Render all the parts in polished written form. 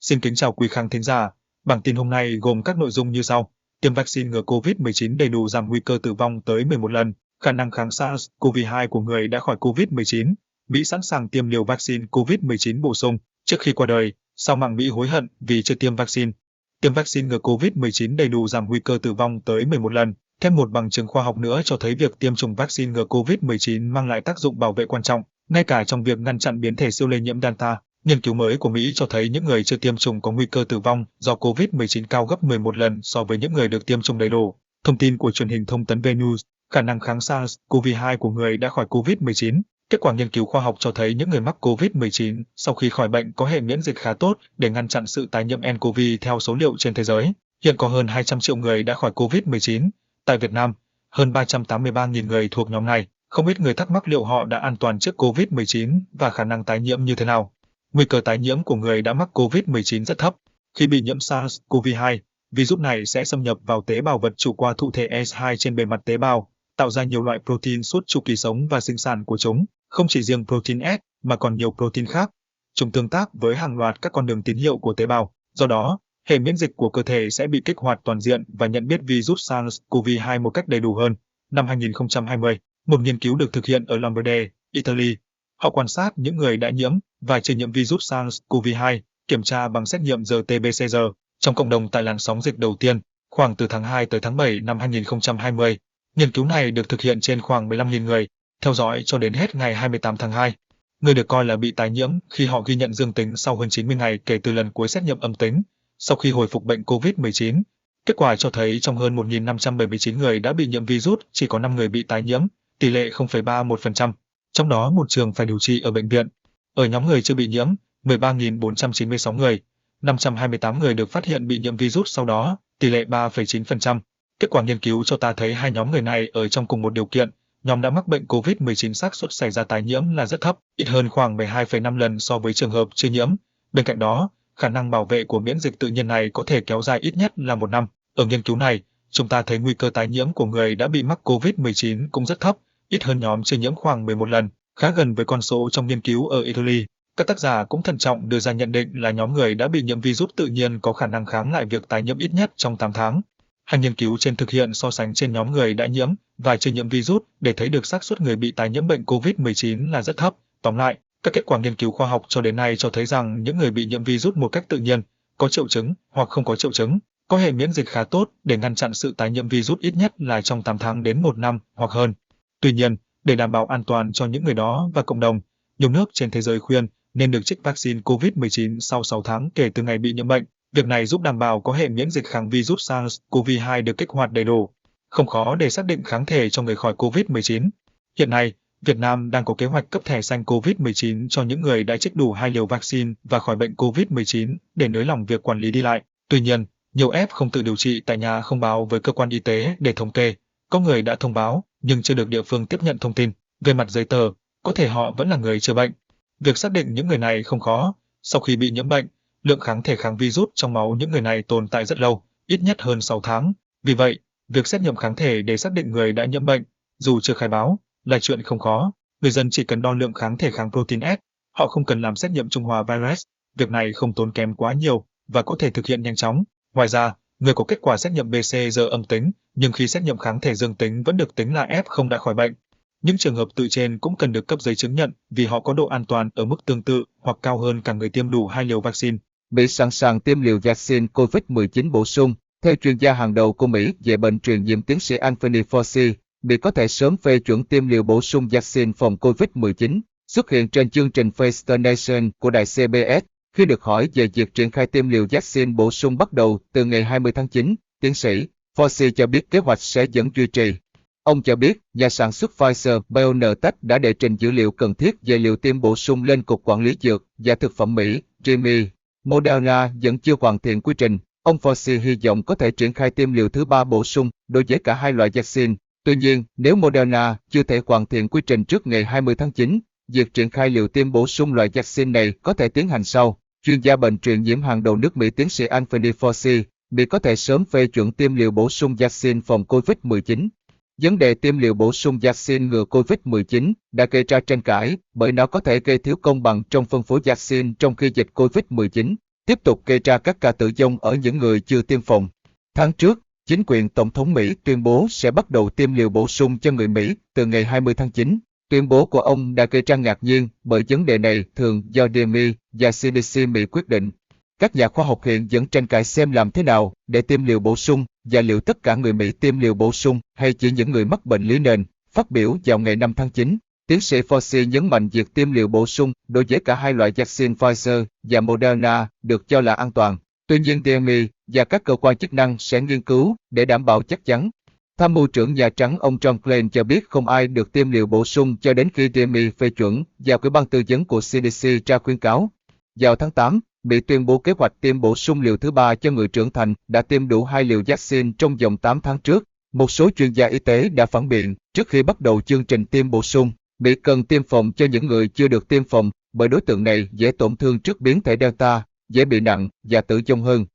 Xin kính chào quý khán thính giả. Bản tin hôm nay gồm các nội dung như sau. Tiêm vaccine ngừa COVID-19 đầy đủ giảm nguy cơ tử vong tới 11 lần. Khả năng kháng SARS-CoV-2 của người đã khỏi COVID-19. Mỹ sẵn sàng tiêm liều vaccine COVID-19 bổ sung trước khi qua đời. Sao mạng Mỹ hối hận vì chưa tiêm vaccine? Tiêm vaccine ngừa COVID-19 đầy đủ giảm nguy cơ tử vong tới 11 lần. Thêm một bằng chứng khoa học nữa cho thấy việc tiêm chủng vaccine ngừa COVID-19 mang lại tác dụng bảo vệ quan trọng, ngay cả trong việc ngăn chặn biến thể siêu lây nhiễm Delta. Nghiên cứu mới của Mỹ cho thấy những người chưa tiêm chủng có nguy cơ tử vong do COVID-19 cao gấp 11 lần so với những người được tiêm chủng đầy đủ. Thông tin của truyền hình thông tấn VNews, khả năng kháng SARS-CoV-2 của người đã khỏi COVID-19. Kết quả nghiên cứu khoa học cho thấy những người mắc COVID-19 sau khi khỏi bệnh có hệ miễn dịch khá tốt để ngăn chặn sự tái nhiễm nCoV theo số liệu trên thế giới. Hiện có hơn 200 triệu người đã khỏi COVID-19. Tại Việt Nam, hơn 383.000 người thuộc nhóm này. Không ít người thắc mắc liệu họ đã an toàn trước COVID-19 và khả năng tái nhiễm như thế nào. Nguy cơ tái nhiễm của người đã mắc COVID-19 rất thấp. Khi bị nhiễm SARS-CoV-2, virus này sẽ xâm nhập vào tế bào vật chủ qua thụ thể S2 trên bề mặt tế bào, tạo ra nhiều loại protein suốt chu kỳ sống và sinh sản của chúng, không chỉ riêng protein S mà còn nhiều protein khác. Chúng tương tác với hàng loạt các con đường tín hiệu của tế bào. Do đó, hệ miễn dịch của cơ thể sẽ bị kích hoạt toàn diện và nhận biết virus SARS-CoV-2 một cách đầy đủ hơn. Năm 2020, một nghiên cứu được thực hiện ở Lombardy, Italy. Họ quan sát những người đã nhiễm và chưa nhiễm virus SARS-CoV-2, kiểm tra bằng xét nghiệm RT-PCR trong cộng đồng tại làn sóng dịch đầu tiên, khoảng từ tháng 2 tới tháng 7 năm 2020. Nghiên cứu này được thực hiện trên khoảng 15.000 người, theo dõi cho đến hết ngày 28 tháng 2. Người được coi là bị tái nhiễm khi họ ghi nhận dương tính sau hơn 90 ngày kể từ lần cuối xét nghiệm âm tính, sau khi hồi phục bệnh COVID-19. Kết quả cho thấy trong hơn 1.579 người đã bị nhiễm virus, chỉ có 5 người bị tái nhiễm, tỷ lệ 0,31%. Trong đó một trường phải điều trị ở bệnh viện. Ở nhóm người chưa bị nhiễm, 13.496 người, 528 người được phát hiện bị nhiễm virus sau đó, tỷ lệ 3,9%. Kết quả nghiên cứu cho ta thấy hai nhóm người này ở trong cùng một điều kiện, nhóm đã mắc bệnh COVID-19 xác suất xảy ra tái nhiễm là rất thấp, ít hơn khoảng 12,5 lần so với trường hợp chưa nhiễm. Bên cạnh đó, khả năng bảo vệ của miễn dịch tự nhiên này có thể kéo dài ít nhất là 1 năm. Ở nghiên cứu này, chúng ta thấy nguy cơ tái nhiễm của người đã bị mắc COVID-19 cũng rất thấp, ít hơn nhóm chưa nhiễm khoảng 11 lần, khá gần với con số trong nghiên cứu ở Italy. Các tác giả cũng thận trọng đưa ra nhận định là nhóm người đã bị nhiễm virus tự nhiên có khả năng kháng lại việc tái nhiễm ít nhất trong 8 tháng. Hai nghiên cứu trên thực hiện so sánh trên nhóm người đã nhiễm và chưa nhiễm virus để thấy được xác suất người bị tái nhiễm bệnh COVID-19 là rất thấp. Tóm lại, các kết quả nghiên cứu khoa học cho đến nay cho thấy rằng những người bị nhiễm virus một cách tự nhiên, có triệu chứng hoặc không có triệu chứng, có hệ miễn dịch khá tốt để ngăn chặn sự tái nhiễm virus ít nhất là trong 8 tháng đến 1 năm hoặc hơn. Tuy nhiên, để đảm bảo an toàn cho những người đó và cộng đồng, nhiều nước trên thế giới khuyên nên được trích vaccine COVID-19 sau 6 tháng kể từ ngày bị nhiễm bệnh. Việc này giúp đảm bảo có hệ miễn dịch kháng virus SARS-CoV-2 được kích hoạt đầy đủ. Không khó để xác định kháng thể cho người khỏi COVID-19. Hiện nay, Việt Nam đang có kế hoạch cấp thẻ xanh COVID-19 cho những người đã trích đủ 2 liều vaccine và khỏi bệnh COVID-19 để nới lỏng việc quản lý đi lại. Tuy nhiên, nhiều F không tự điều trị tại nhà không báo với cơ quan y tế để thống kê. Có người đã thông báo nhưng chưa được địa phương tiếp nhận thông tin. Về mặt giấy tờ, có thể họ vẫn là người chưa bệnh. Việc xác định những người này không khó. Sau khi bị nhiễm bệnh, lượng kháng thể kháng virus trong máu những người này tồn tại rất lâu, ít nhất hơn 6 tháng. Vì vậy, việc xét nghiệm kháng thể để xác định người đã nhiễm bệnh, dù chưa khai báo, là chuyện không khó. Người dân chỉ cần đo lượng kháng thể kháng protein S, họ không cần làm xét nghiệm trung hòa virus. Việc này không tốn kém quá nhiều và có thể thực hiện nhanh chóng. Ngoài ra, người có kết quả xét nghiệm PCR âm tính, nhưng khi xét nghiệm kháng thể dương tính vẫn được tính là F0 đã khỏi bệnh. Những trường hợp tự trên cũng cần được cấp giấy chứng nhận vì họ có độ an toàn ở mức tương tự hoặc cao hơn cả người tiêm đủ 2 liều vaccine. Mỹ sẵn sàng tiêm liều vaccine COVID-19 bổ sung. Theo chuyên gia hàng đầu của Mỹ về bệnh truyền nhiễm tiến sĩ Anthony Fauci, Mỹ có thể sớm phê chuẩn tiêm liều bổ sung vaccine phòng COVID-19. Xuất hiện trên chương trình Face the Nation của đài CBS, khi được hỏi về việc triển khai tiêm liều vaccine bổ sung bắt đầu từ ngày 20 tháng 9, tiến sĩ Fauci cho biết kế hoạch sẽ vẫn duy trì. Ông cho biết, nhà sản xuất Pfizer-BioNTech đã đệ trình dữ liệu cần thiết về liều tiêm bổ sung lên Cục Quản lý Dược và Thực phẩm Mỹ, GME. Moderna vẫn chưa hoàn thiện quy trình. Ông Fauci hy vọng có thể triển khai tiêm liều thứ 3 bổ sung đối với cả hai loại vaccine. Tuy nhiên, nếu Moderna chưa thể hoàn thiện quy trình trước ngày 20 tháng 9, việc triển khai liều tiêm bổ sung loại vaccine này có thể tiến hành sau. Chuyên gia bệnh truyền nhiễm hàng đầu nước Mỹ tiến sĩ Anthony Fauci, Mỹ có thể sớm phê chuẩn tiêm liều bổ sung vaccine phòng COVID-19. Vấn đề tiêm liều bổ sung vaccine ngừa COVID-19 đã gây ra tranh cãi bởi nó có thể gây thiếu công bằng trong phân phối vaccine trong khi dịch COVID-19. tiếp tục gây ra các ca tử vong ở những người chưa tiêm phòng. Tháng trước, chính quyền Tổng thống Mỹ tuyên bố sẽ bắt đầu tiêm liều bổ sung cho người Mỹ từ ngày 20 tháng 9. Tuyên bố của ông đã gây ra ngạc nhiên bởi vấn đề này thường do DMI và CDC Mỹ quyết định. Các nhà khoa học hiện vẫn tranh cãi xem làm thế nào để tiêm liều bổ sung và liệu tất cả người Mỹ tiêm liều bổ sung hay chỉ những người mắc bệnh lý nền. Phát biểu vào ngày 5 tháng 9, tiến sĩ Fauci nhấn mạnh việc tiêm liều bổ sung đối với cả hai loại vaccine Pfizer và Moderna được cho là an toàn. Tuy nhiên DMI và các cơ quan chức năng sẽ nghiên cứu để đảm bảo chắc chắn. Tham mưu trưởng Nhà Trắng ông John Glenn cho biết không ai được tiêm liều bổ sung cho đến khi DMI phê chuẩn và Ủy ban tư vấn của CDC ra khuyến cáo. Vào tháng 8, Mỹ tuyên bố kế hoạch tiêm bổ sung liều thứ 3 cho người trưởng thành đã tiêm đủ 2 liều vaccine trong vòng 8 tháng trước. Một số chuyên gia y tế đã phản biện trước khi bắt đầu chương trình tiêm bổ sung, Mỹ cần tiêm phòng cho những người chưa được tiêm phòng bởi đối tượng này dễ tổn thương trước biến thể Delta, dễ bị nặng và tử vong hơn.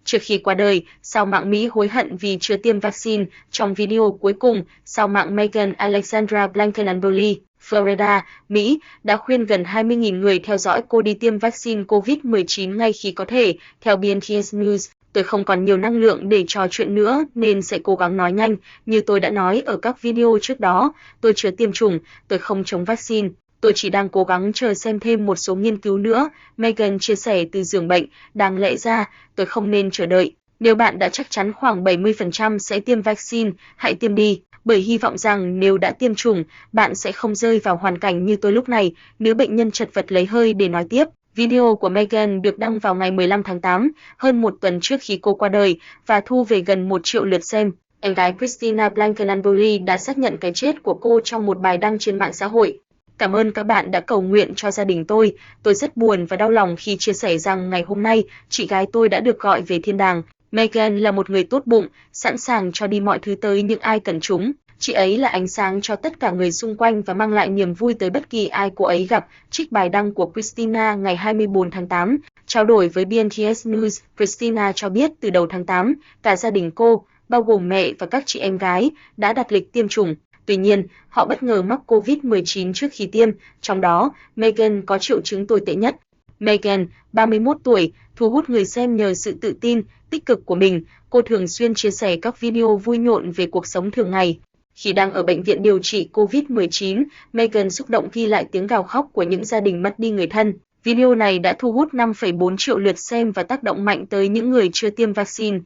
Trước khi qua đời, sao mạng Mỹ hối hận vì chưa tiêm vaccine. Trong video cuối cùng, sao mạng Megan Alexandra Blankenanburly, Florida, Mỹ, đã khuyên gần 20.000 người theo dõi cô đi tiêm vaccine COVID-19 ngay khi có thể. Theo BNTS News, tôi không còn nhiều năng lượng để trò chuyện nữa nên sẽ cố gắng nói nhanh. Như tôi đã nói ở các video trước đó, tôi chưa tiêm chủng, tôi không chống vaccine. Tôi chỉ đang cố gắng chờ xem thêm một số nghiên cứu nữa, Megan chia sẻ từ giường bệnh. Đáng lẽ ra, tôi không nên chờ đợi. Nếu bạn đã chắc chắn khoảng 70% sẽ tiêm vaccine, hãy tiêm đi, bởi hy vọng rằng nếu đã tiêm chủng, bạn sẽ không rơi vào hoàn cảnh như tôi lúc này. Nữ bệnh nhân chật vật lấy hơi để nói tiếp. Video của Megan được đăng vào ngày 15 tháng 8, hơn một tuần trước khi cô qua đời, và thu về gần 1 triệu lượt xem. Em gái Christina Blankenanburly đã xác nhận cái chết của cô trong một bài đăng trên mạng xã hội. Cảm ơn các bạn đã cầu nguyện cho gia đình tôi rất buồn và đau lòng khi chia sẻ rằng ngày hôm nay, chị gái tôi đã được gọi về thiên đàng. Megan là một người tốt bụng, sẵn sàng cho đi mọi thứ tới những ai cần chúng. Chị ấy là ánh sáng cho tất cả người xung quanh và mang lại niềm vui tới bất kỳ ai cô ấy gặp. Trích bài đăng của Christina ngày 24 tháng 8. Trao đổi với BNTS News, Christina cho biết từ đầu tháng 8, cả gia đình cô, bao gồm mẹ và các chị em gái, đã đặt lịch tiêm chủng. Tuy nhiên, họ bất ngờ mắc COVID-19 trước khi tiêm, trong đó, Megan có triệu chứng tồi tệ nhất. Megan, 31 tuổi, thu hút người xem nhờ sự tự tin, tích cực của mình. Cô thường xuyên chia sẻ các video vui nhộn về cuộc sống thường ngày. Khi đang ở bệnh viện điều trị COVID-19, Megan xúc động ghi lại tiếng gào khóc của những gia đình mất đi người thân. Video này đã thu hút 5,4 triệu lượt xem và tác động mạnh tới những người chưa tiêm vaccine.